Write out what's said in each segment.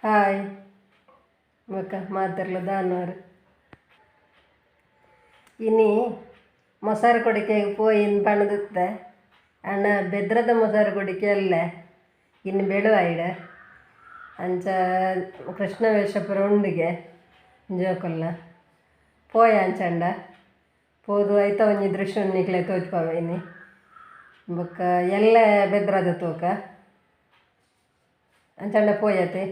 hi ಮಕ್ಕ ಮಾತಾಡ್ಲ ದಾನವ್ರು ಇನ್ನು ಮೊಸರು ಕೊಡಿಕೆ ಪೋಯಿನ್ ಪಣದುತ್ತೆ ಅಣ್ಣ ಬೆದ್ರದ ಮೊಸರು ಕೊಡಿಕೆ ಅಲ್ಲ ಇನ್ನು ಬೆಳುವಾಯ್ಡ ಅಂಚ ಕೃಷ್ಣ ವೇಷಪುರ ಉಂಡಿಗೆ ಜೋಕುಲ್ಲ ಪೋಯ ಅಂಚಂಡ ಪೋದು ಐತ ಒಂಜಿ ದೃಶ್ಯ ನಿಕ್ಲೆ ತೋಜ್ಪಾವೇನಿ ಬೊಕ್ಕ ಎಲ್ಲ ಬೆದ್ರದ ತೂಕ ಅಂಚಂಡ ಪೋಯತೆ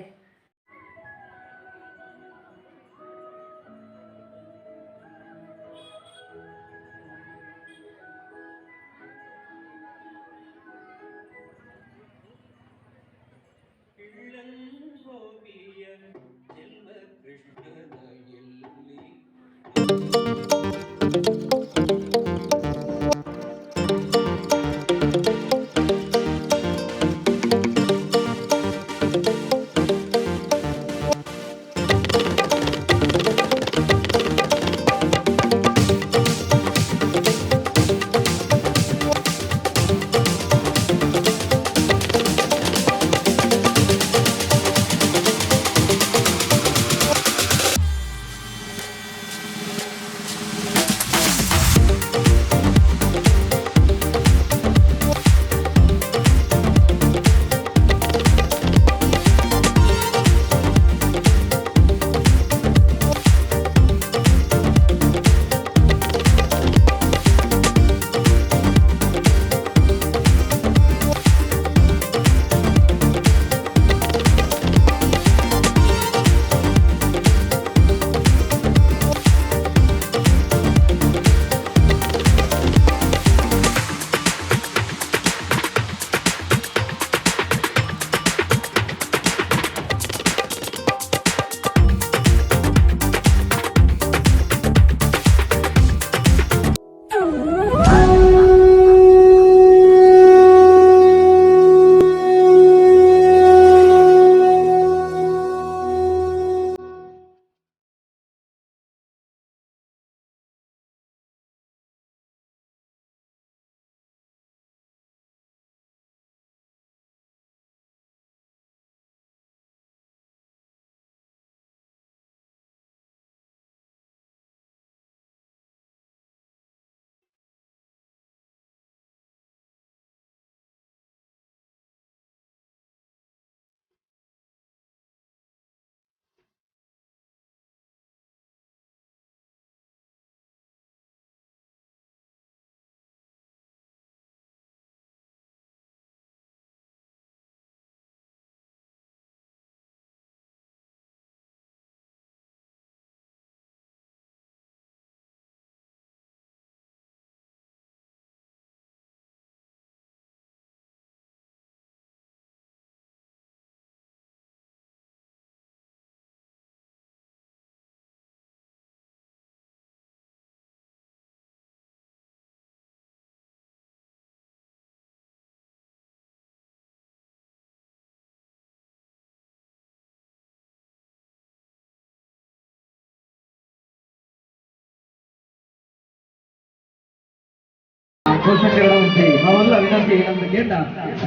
ಪೋಷಕರ ಉಂಟು ನಾವೆಲ್ಲ ವಿನಂತಿ ಏನಂದ್ರೆ ಕೇಟ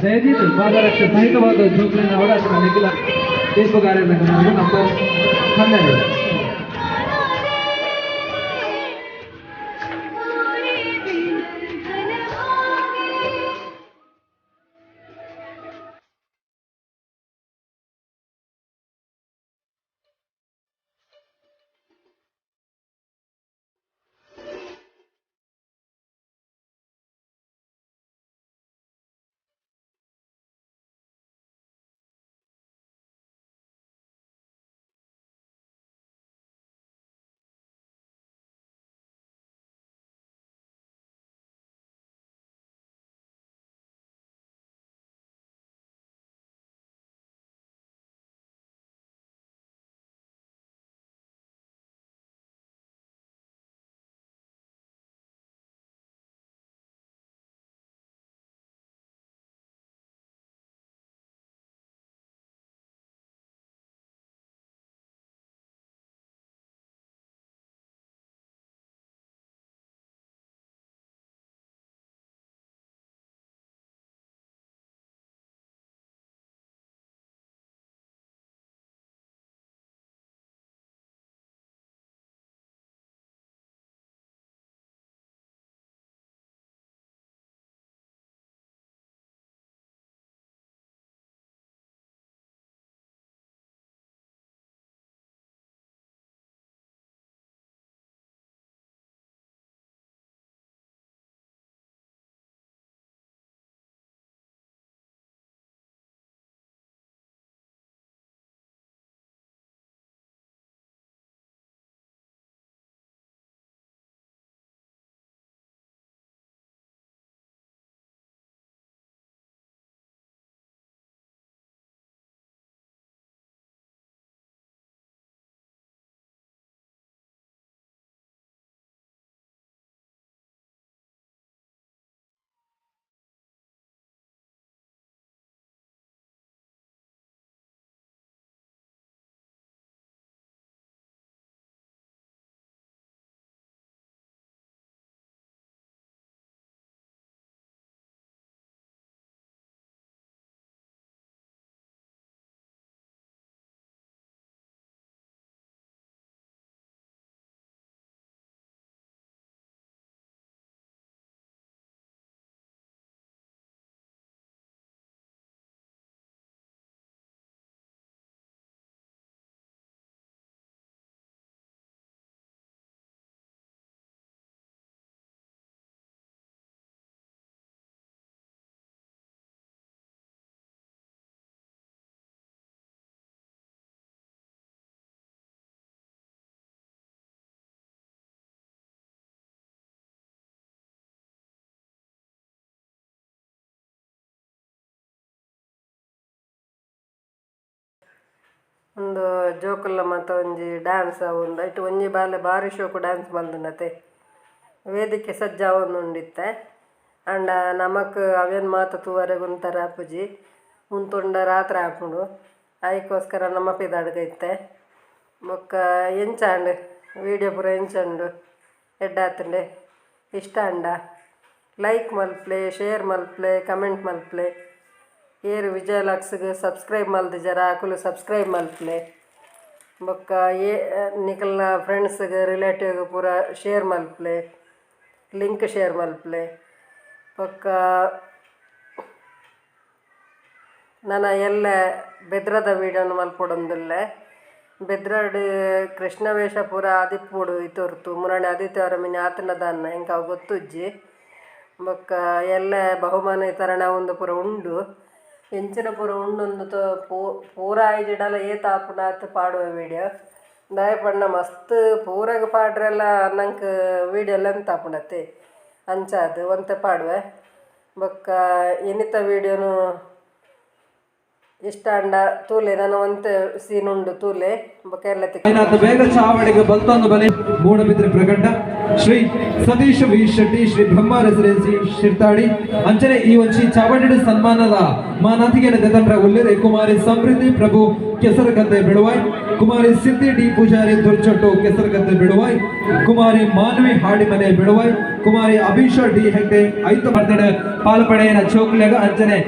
ದಯವಿಟ್ಟು ಪಾದರಕ್ಷೆ ಸಹಿತವಾದ ಜೋಕ್ಲಿನ ಓಡಾಟ ನಿಖಿಲ ತೀರ್ಪು ಕಾರ್ಯಕ್ರಮ ನಮ್ಮ 12 ಒಂದು ಜೋಕುಲ್ಲ ಮತ್ತು ಒಂಜಿ ಡ್ಯಾನ್ಸ್ ಒಂದು ಇಟ್ಟು ಒಂಜಿ ಬಾಲೆ ಭಾರಿ ಶೋಕು ಡ್ಯಾನ್ಸ್ ಮಲ್ದುಂಡತೆ ವೇದಿಕೆ ಸಜ್ಜಾವೊಂದುಂಡಿತ್ತೆ ಅಂಡ ನಮಕ್ ಅವೇನು ಮಾತ ತೂವರೆಗೆ ಉಂತರ ಅಪ್ಪುಜಿ ಉಂತುಂಡ ರಾತ್ರಿ ಹಾಕೊಂಡು ಅದಕ್ಕೋಸ್ಕರ ನಮ್ಮ ಪಿದಾಡ್ಗೈತೆ ಬೊಕ್ಕ ಎಂಚಾಂಡ್ ವೀಡಿಯೋ ಪೂರ ಎಂಚಂಡು ಎಡ್ಡಾತಂಡೆ ಇಷ್ಟ ಅಂಡ ಲೈಕ್ ಮಲ್ಪ್ಲೆ ಶೇರ್ ಮಲ್ಪ್ಲೆ ಕಮೆಂಟ್ ಮಲ್ಪ್ಲೆ ಏರು ವಿಜಯ ಲಾಕ್ಸ್ಗೆ ಸಬ್ಸ್ಕ್ರೈಬ್ ಮಲ್ದು ಜರ ಆಕುಲು ಸಬ್ಸ್ಕ್ರೈಬ್ ಮಲ್ಪ್ಲೆ ಬೊಕ್ಕ ನಿಕಲ್ನ ಫ್ರೆಂಡ್ಸ್ಗೆ ರಿಲೇಟಿವ್ಗೆ ಪೂರ ಶೇರ್ ಮಲ್ಪ್ಲೆ ಲಿಂಕ್ ಶೇರ್ ಮಲ್ಪ್ಲೆ ಬೊಕ್ಕ ನನ್ನ ಎಲ್ಲ ಬೆದ್ರದ ವೀಡಿಯೋನ ಮಲ್ಪೊಡೊಂದುಲ್ಲೆ ಬೆದ್ರಾಡ್ ಕೃಷ್ಣ ವೇಷ ಪೂರ ಆದಿಪ್ಪುಡು ಇತೊರ್ತು ಮುರಣೆ ಆದಿತ್ಯವಾರ ಮಿನಿ ಆತನ ದಾನ ಎಂಕ ಅವು ಗೊತ್ತುಜ್ಜಿ ಬೊಕ್ಕ ಎಲ್ಲ ಬಹುಮಾನ ವಿತರಣೆ ಒಂದು ಪೂರ ಉಂಡು ಎಂಚಿನ ಪೂರ ಉಂಡೊಂದು ಪೂರ ಐಜಿಡಲ ಏತ ಆಪುನಾತ್ ಪಾಡುವ ವೀಡಿಯೋ ದಯಪಂಡ ಮಸ್ತ್ ಪೂರಾಗ ಪಾಡ್ರೆಲ್ಲ ನಂಗೆ ವೀಡಿಯೋ ಲೆಂತ್ ಆಪುಂಡತೆ ಅಂಚಾದು ಒಂತೆ ಪಾಡುವೆ ಬೊಕ್ಕ ಎನಿತ ವೀಡಿಯೋನು ಇಷ್ಟ ಅಂಡ ತೂಲೆ ನಾನು ಒಂತೆ ಸೀನ್ ಉಂಡು ತೂಲೆ ಬೊಕ್ಕ ಎಲ್ಲ ಬೇಗ ಚಾವಡಿಗೆ ಬಲ್ತೊಂದು ಬಲೆ ಮೂಡಬಿದ್ರೆ ಪ್ರಕಟ ಶ್ರೀ ಸತೀಶ್ ವಿ ಶೆಟ್ಟಿ ಶ್ರೀ ಬ್ರಹ್ಮ ರೆಸಿಡೆನ್ಸಿ ಶಿರ್ತಾಡಿ ಅಂಚನೆ ಈ ಒಂಚಿ ಚಾವಡಿ ಸನ್ಮಾನದ ಮಾನಾತಿಗೆ ದೆತಂಡ್ರ ಉಲ್ಲೆರೆ ಕುಮಾರಿ ಸಮೃದ್ಧಿ ಪ್ರಭು ಕೆಸರಗದ್ದೆ ಬಿಡುವಾಯ್ ಕುಮಾರಿ ಸಿದ್ಧಿ ಡಿ ಪೂಜಾರಿ ದುರ್ಚೊಟ್ಟು ಕೆಸರಗದ್ದೆ ಬಿಡುವಾಯ್ ಕುಮಾರಿ ಮಾನವಿ ಹಾಡಿಮನೆ ಬಿಡುವಾಯ್ ಕುಮಾರಿ ಅಭಿಷಾ ಡಿ ಹೆಗ್ಡೆ ಐದು ಬರ್ತಡೆ ಪಾಲ್ಪಡೆಯ ಚೋಕ್ಲೆಗ ಅಂಚನೆ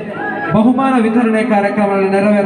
ಬಹುಮಾನ ವಿತರಣೆ ಕಾರ್ಯಕ್ರಮ ನೆರವೇರ